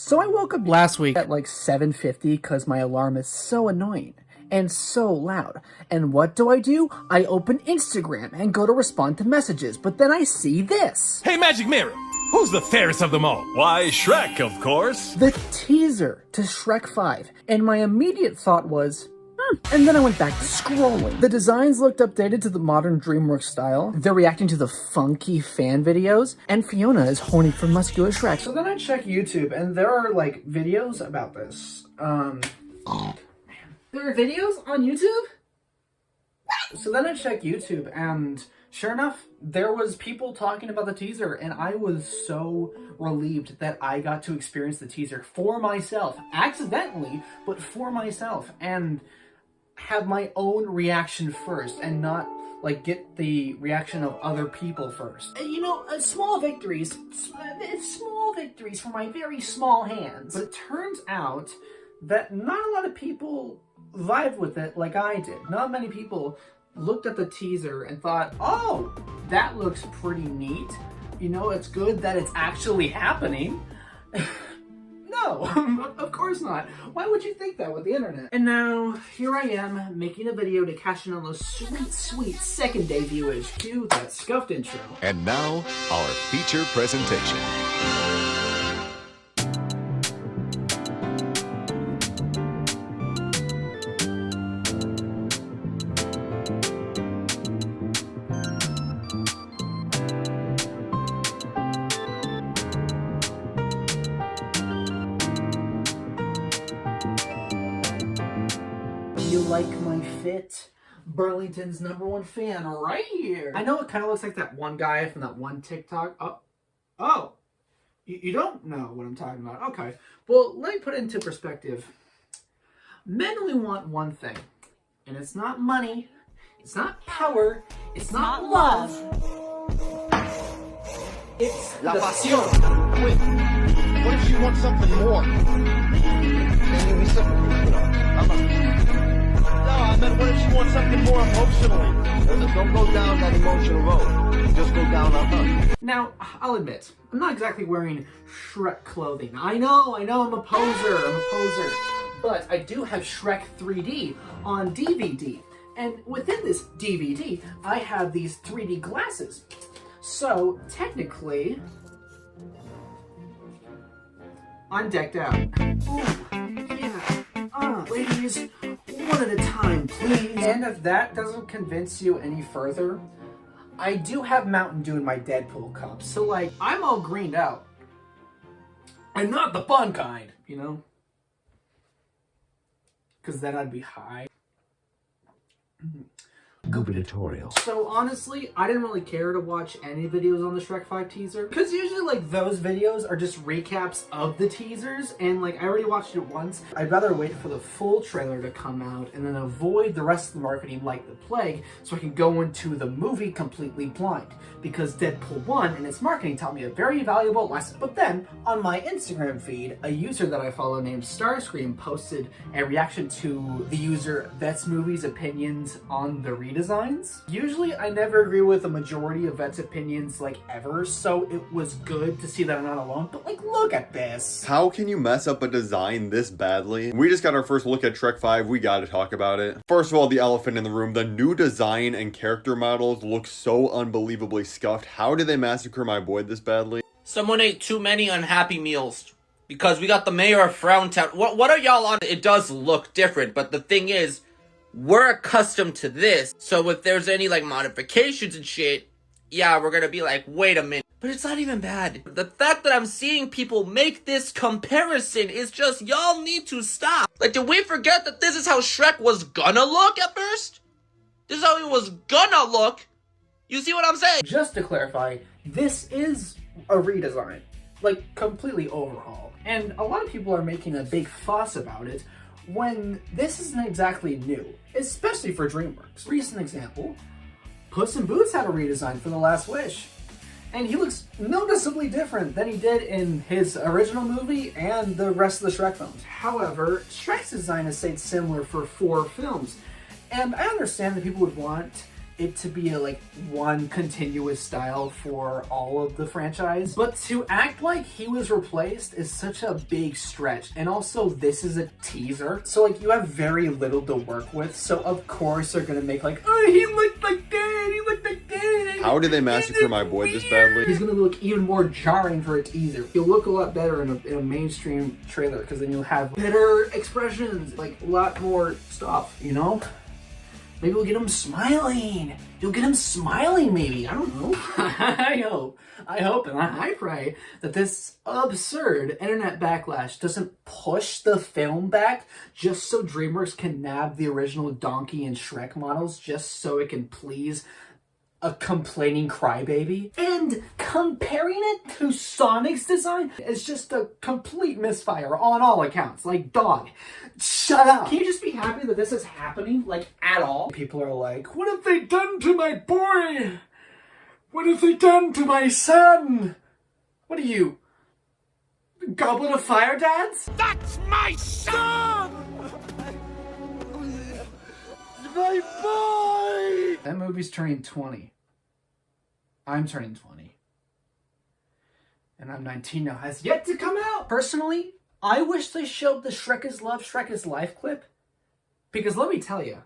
So I woke up last week at like 7:50 because my alarm is so annoying and so loud. And what do? I open Instagram and go to respond to messages, but then I see this. Hey, Magic Mirror, who's the fairest of them all? Why, Shrek, of course. The teaser to Shrek 5. And my immediate thought was, And then I went back to scrolling. The designs looked updated to the modern Dreamworld style. They're reacting to the funky fan videos. And Fiona is horny for muscular Shrek. So then I check YouTube, and there are, like, videos about this. There are videos on YouTube? So then I check YouTube, and sure enough, there was people talking about the teaser, and I was so relieved that I got to experience the teaser for myself. Accidentally, but for myself. And have my own reaction first and not like get the reaction of other people first. You know, small victories for my very small hands. But it turns out that not a lot of people vibed with it like I did. Not many people looked at the teaser and thought, oh, that looks pretty neat. You know, it's good that it's actually happening. No, of course not. Why would you think that with the internet? And now, here I am, making a video to cash in on those sweet, sweet second day viewers. Cue that scuffed intro. And now, our feature presentation. You like my fit? Burlington's #1 fan right here. I know it kind of looks like that one guy from that one TikTok. Oh, you don't know what I'm talking about. Okay, well, let me put it into perspective. Men only want one thing, and it's not money, it's not power, it's not love. It's la pasión. Wait, what if you want something more? Can you be something, No, I meant what if she wants something more emotionally? Listen, don't go down that emotional road. Just go down on her. Now, I'll admit, I'm not exactly wearing Shrek clothing. I know, I'm a poser. But I do have Shrek 3D on DVD. And within this DVD, I have these 3D glasses. So, technically, I'm decked out. Ooh, yeah. Ladies, one at a time, please. And if that doesn't convince you any further, I do have Mountain Dew in my Deadpool cup. So, like, I'm all greened out. And not the fun kind, you know? Because then I'd be high. Gubernatorial. So honestly, I didn't really care to watch any videos on the Shrek 5 teaser. Because usually like those videos are just recaps of the teasers. And like I already watched it once. I'd rather wait for the full trailer to come out and then avoid the rest of the marketing like the plague. So I can go into the movie completely blind. Because Deadpool 1 and its marketing taught me a very valuable lesson. But then on my Instagram feed, a user that I follow named Starscream posted a reaction to the user Vet's Movie's opinions on the redesigns. Usually I never agree with a majority of Vet's opinions like ever, so it was good to see that I'm not alone, but like look at this. How can you mess up a design this badly? We just got our first look at Shrek 5, we gotta talk about it. First of all, the elephant in the room, the new design and character models look so unbelievably scuffed. How did they massacre my boy this badly? Someone ate too many unhappy meals. Because we got the mayor of Frowntown. What are y'all on? It does look different, but the thing is, we're accustomed to this, so if there's any, like, modifications and shit, yeah, we're gonna be like, wait a minute. But it's not even bad. The fact that I'm seeing people make this comparison is just, y'all need to stop. Like, did we forget that this is how Shrek was gonna look at first? This is how he was gonna look? You see what I'm saying? Just to clarify, this is a redesign. Like, completely overhaul. And a lot of people are making a big fuss about it, when this isn't exactly new, especially for DreamWorks. Recent example, Puss in Boots had a redesign for The Last Wish, and he looks noticeably different than he did in his original movie and the rest of the Shrek films. However, Shrek's design has stayed similar for 4 films, and I understand that people would want it to be like one continuous style for all of the franchise. But to act like he was replaced is such a big stretch. And also this is a teaser. So like you have very little to work with. So of course they're gonna make like, oh, he looked like that, he looked like that. How did they massacre my boy this badly? He's gonna look even more jarring for a teaser. He'll look a lot better in a mainstream trailer because then you'll have better expressions, like a lot more stuff, you know? Maybe we'll get him smiling. You'll get him smiling, maybe. I don't know. I hope and I pray that this absurd internet backlash doesn't push the film back just so DreamWorks can nab the original Donkey and Shrek models just so it can please a complaining crybaby. And comparing it to Sonic's design is just a complete misfire on all accounts. Like, dog, shut up. Can you just be happy that this is happening, like, at all? People are like, what have they done to my boy? What have they done to my son? What are you, Goblet of Fire dads? That's my son! My boy! That movie's turning 20. I'm turning 20. And I'm 19 now. Has yet to come out. Personally, I wish they showed the Shrek is Love, Shrek is Life clip. Because let me tell you,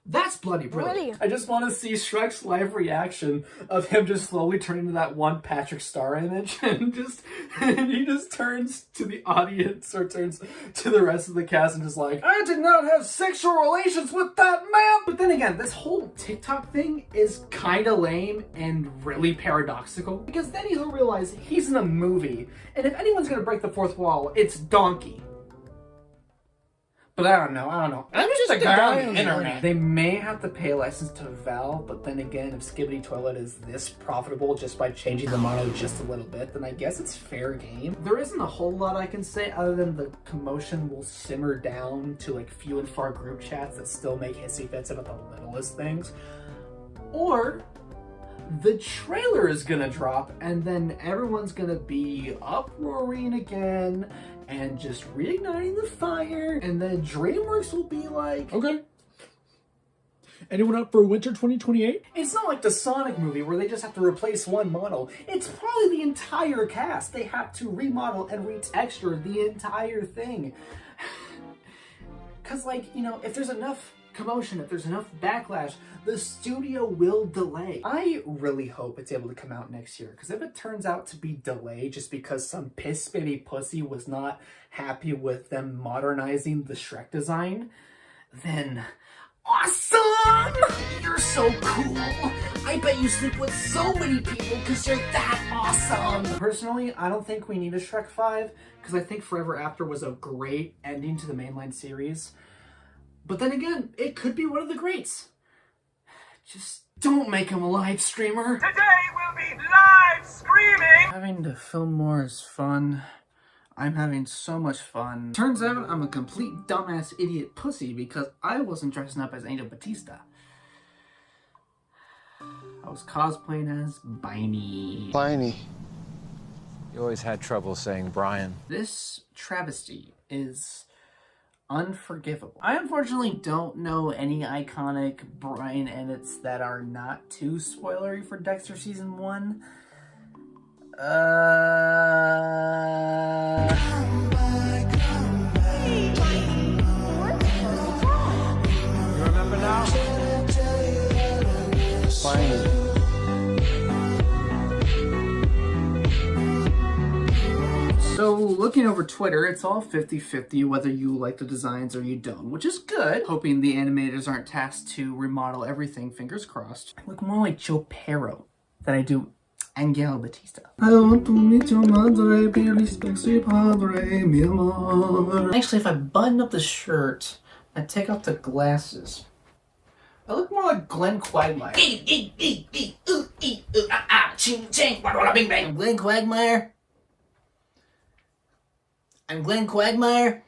that's bloody brilliant. I just want to see Shrek's live reaction of him just slowly turning to that one Patrick Star image and he just turns to the audience or turns to the rest of the cast and just like, I did not have sexual relations with that man. But then again, this whole TikTok thing is kind of lame and really paradoxical because then he'll realize he's in a movie and if anyone's going to break the fourth wall, it's Donkey. But I don't know. I'm just a guy on the internet. They may have to pay a license to Valve, but then again, if Skibbity Toilet is this profitable just by changing the model just a little bit, then I guess it's fair game. There isn't a whole lot I can say other than the commotion will simmer down to like few and far group chats that still make hissy fits about the littlest things. Or the trailer is gonna drop and then everyone's gonna be uproaring again and just reigniting the fire, and then DreamWorks will be like, okay. Anyone up for winter 2028? It's not like the Sonic movie where they just have to replace one model. It's probably the entire cast. They have to remodel and retexture the entire thing. Because, like, you know, if there's enough commotion, if there's enough backlash, the studio will delay. I really hope it's able to come out next year, because if it turns out to be delayed just because some piss baby pussy was not happy with them modernizing the Shrek design, then awesome! You're so cool! I bet you sleep with so many people because you're that awesome! Personally, I don't think we need a Shrek 5, because I think Forever After was a great ending to the mainline series. But then again, it could be one of the greats. Just don't make him a live streamer. Today we'll be live streaming! Having to film more is fun. I'm having so much fun. Turns out I'm a complete dumbass idiot pussy because I wasn't dressing up as Angel Batista. I was cosplaying as Biney. Biney. You always had trouble saying Brian. This travesty is unforgivable. I unfortunately don't know any iconic Brian edits that are not too spoilery for Dexter Season 1. You remember now? Biney. So, looking over Twitter, it's all 50-50 whether you like the designs or you don't, which is good. Hoping the animators aren't tasked to remodel everything, fingers crossed. I look more like Joe Perro than I do Angel Batista. I want to meet your madre, barely sexy padre, mi amor. Actually, if I button up the shirt and take off the glasses, I look more like Glenn Quagmire. I'm Glenn Quagmire. I'm Glenn Quagmire.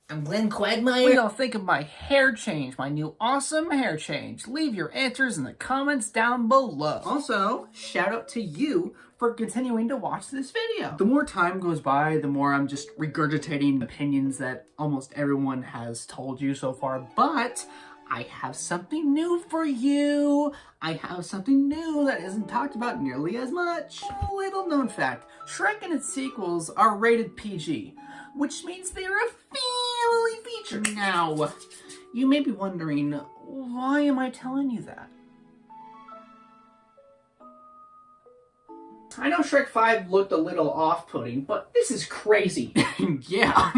I'm Glenn Quagmire. What do y'all think of my hair change? My new awesome hair change? Leave your answers in the comments down below. Also, shout out to you for continuing to watch this video. The more time goes by, the more I'm just regurgitating opinions that almost everyone has told you so far, but I have something new for you. I have something new that isn't talked about nearly as much. A little known fact, Shrek and its sequels are rated PG, which means they're a family feature. Now, you may be wondering, why am I telling you that? I know Shrek 5 looked a little off-putting, but this is crazy. Yeah.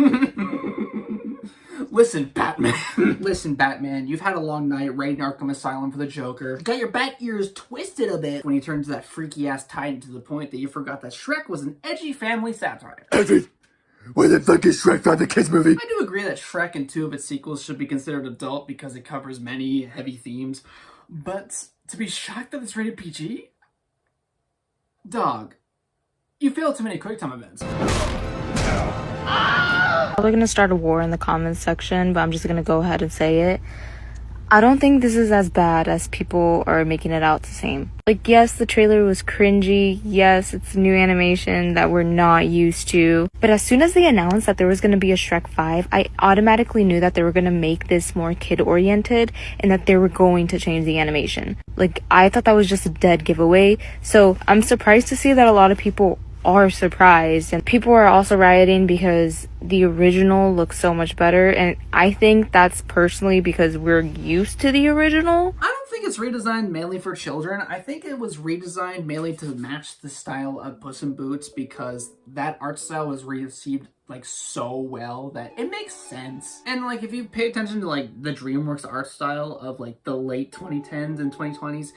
Listen, Batman. Listen, Batman, you've had a long night raiding Arkham Asylum for the Joker. Got your bat ears twisted a bit when you turned to that freaky-ass Titan to the point that you forgot that Shrek was an edgy family satire. Evan, why the fuck is Shrek not the kids movie? I do agree that Shrek and 2 of its sequels should be considered adult because it covers many heavy themes, but to be shocked that it's rated PG? Dog, you failed too many QuickTime events. Probably gonna start a war in the comments section, but I'm just gonna go ahead and say it. I don't think this is as bad as people are making it out to seem. Like, yes, the trailer was cringy. Yes, it's new animation that we're not used to. But as soon as they announced that there was gonna be a Shrek 5, I automatically knew that they were gonna make this more kid-oriented and that they were going to change the animation. Like, I thought that was just a dead giveaway. So I'm surprised to see that a lot of people are surprised, and people are also rioting because the original looks so much better, and I think that's personally because we're used to the original. I don't think it's redesigned mainly for children. I think it was redesigned mainly to match the style of Puss in Boots because that art style was received like so well that it makes sense. And like if you pay attention to like the DreamWorks art style of like the late 2010s and 2020s,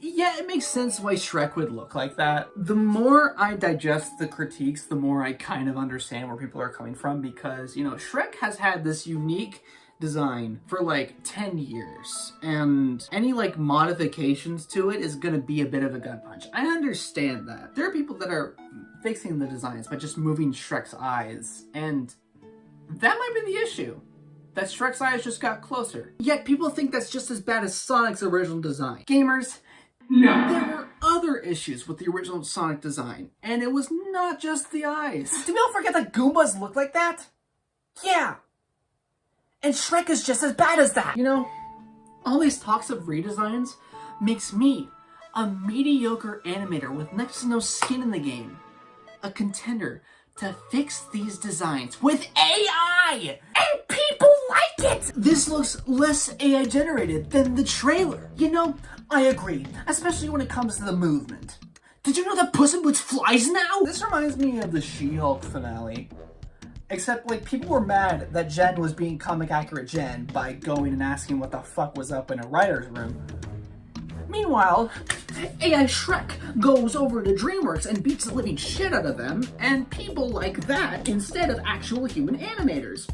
yeah, it makes sense why Shrek would look like that. The more I digest the critiques, the more I kind of understand where people are coming from because, you know, Shrek has had this unique design for like 10 years and any like modifications to it is gonna be a bit of a gut punch. I understand that. There are people that are fixing the designs by just moving Shrek's eyes, and that might be the issue. That Shrek's eyes just got closer. Yet people think that's just as bad as Sonic's original design. Gamers, no. There were other issues with the original Sonic design, and it was not just the eyes. Did we all forget that Goombas look like that? Yeah. And Shrek is just as bad as that. You know, all these talks of redesigns makes me, a mediocre animator with next to no skin in the game, a contender to fix these designs with AI! And people like it! This looks less AI generated than the trailer. You know, I agree, especially when it comes to the movement. Did you know that Puss in Boots flies now? This reminds me of the She-Hulk finale. Except, like, people were mad that Jen was being comic accurate Jen by going and asking what the fuck was up in a writer's room. Meanwhile, AI Shrek goes over to DreamWorks and beats the living shit out of them, and people like that instead of actual human animators.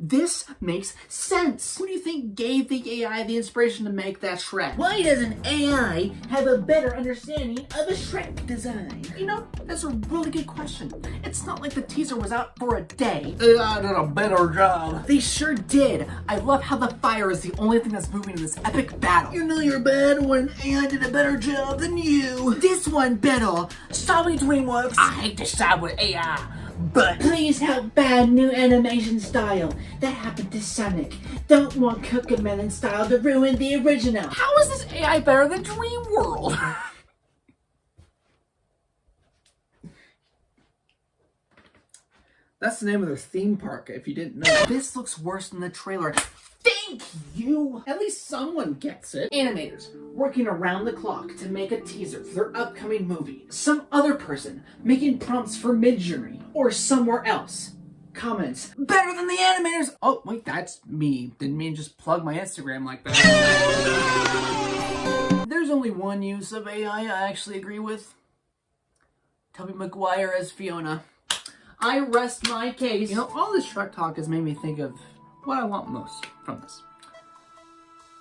This makes sense. Who do you think gave the AI the inspiration to make that Shrek? Why doesn't AI have a better understanding of a Shrek design? You know, that's a really good question. It's not like the teaser was out for a day. AI did a better job. They sure did. I love how the fire is the only thing that's moving in this epic battle. You know you're bad when AI did a better job than you. This one better. Sorry, DreamWorks. I hate to side with AI. But please help bad new animation style. That happened to Sonic. Don't want Cocomelon style to ruin the original. How is this AI better than Dreamworld? That's the name of their theme park, if you didn't know. This looks worse than the trailer. Thank you! At least someone gets it. Animators working around the clock to make a teaser for their upcoming movie. Some other person making prompts for Midjourney or somewhere else. Comments better than the animators. Oh, wait, that's me. Didn't mean to just plug my Instagram like that. There's only one use of AI I actually agree with. Tobey Maguire as Fiona. I rest my case. You know, all this Shrek talk has made me think of what I want most from this.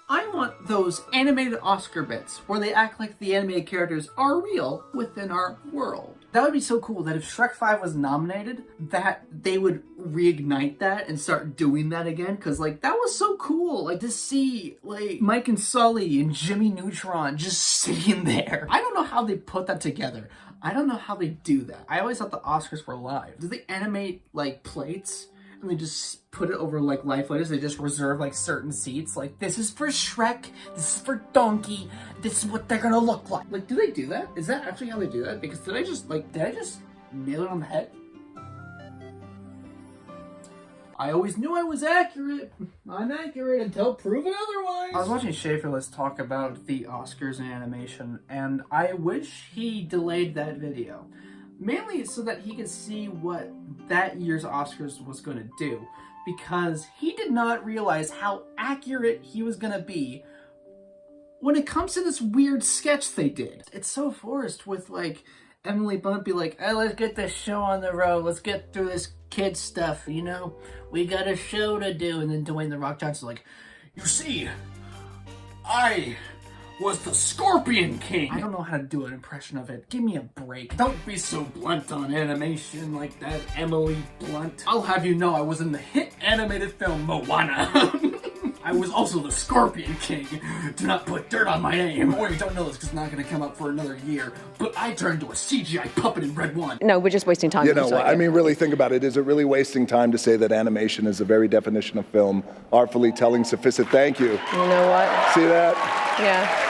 I want those animated Oscar bits where they act like the animated characters are real within our world. That would be so cool that if Shrek 5 was nominated, that they would reignite that and start doing that again, because like that was so cool, like to see like Mike and Sully and Jimmy Neutron just sitting there. I don't know how they put that together. I don't know how they do that. I always thought the Oscars were live. Do they animate like plates and they just put it over like life letters. They just reserve like certain seats. Like, this is for Shrek, this is for Donkey, this is what they're gonna look like. Like, do they do that? Is that actually how they do that? Because did I just nail it on the head? I always knew I was accurate. I'm accurate until proven otherwise. I was watching Schaeferless talk about the Oscars in animation, and I wish he delayed that video. Mainly so that he could see what that year's Oscars was going to do. Because he did not realize how accurate he was going to be when it comes to this weird sketch they did. It's so forced with, like, Emily Blunt be like, hey, let's get this show on the road. Let's get through this kid stuff, you know? We got a show to do. And then Dwayne "The Rock" Johnson's like, you see, I was the Scorpion King. I don't know how to do an impression of it. Give me a break. Don't be so blunt on animation like that, Emily Blunt. I'll have you know I was in the hit animated film Moana. I was also the Scorpion King. Do not put dirt on my name. Or you don't know this because it's not going to come up for another year. But I turned into a CGI puppet in Red 1. No, we're just wasting time. You know, I mean, really think about it. Is it really wasting time to say that animation is the very definition of film, artfully telling Thank you. You know what? See that? Yeah.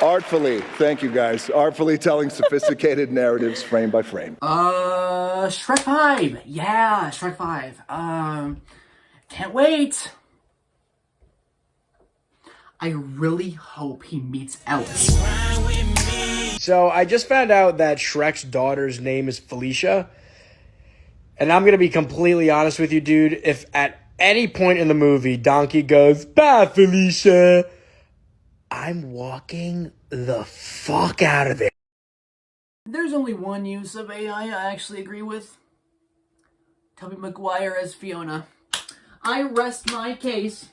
Artfully, thank you guys. Artfully telling sophisticated narratives frame by frame. Shrek 5. Yeah, Shrek 5. Can't wait. I really hope he meets Ellis. So I just found out that Shrek's daughter's name is Felicia. And I'm going to be completely honest with you, dude. If at any point in the movie Donkey goes, bye, Felicia, I'm walking the fuck out of there. There's only one use of AI I actually agree with. Tobey Maguire as Fiona. I rest my case.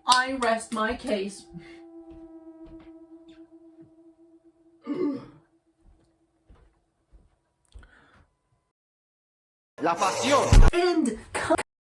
I rest my case. La pasión. And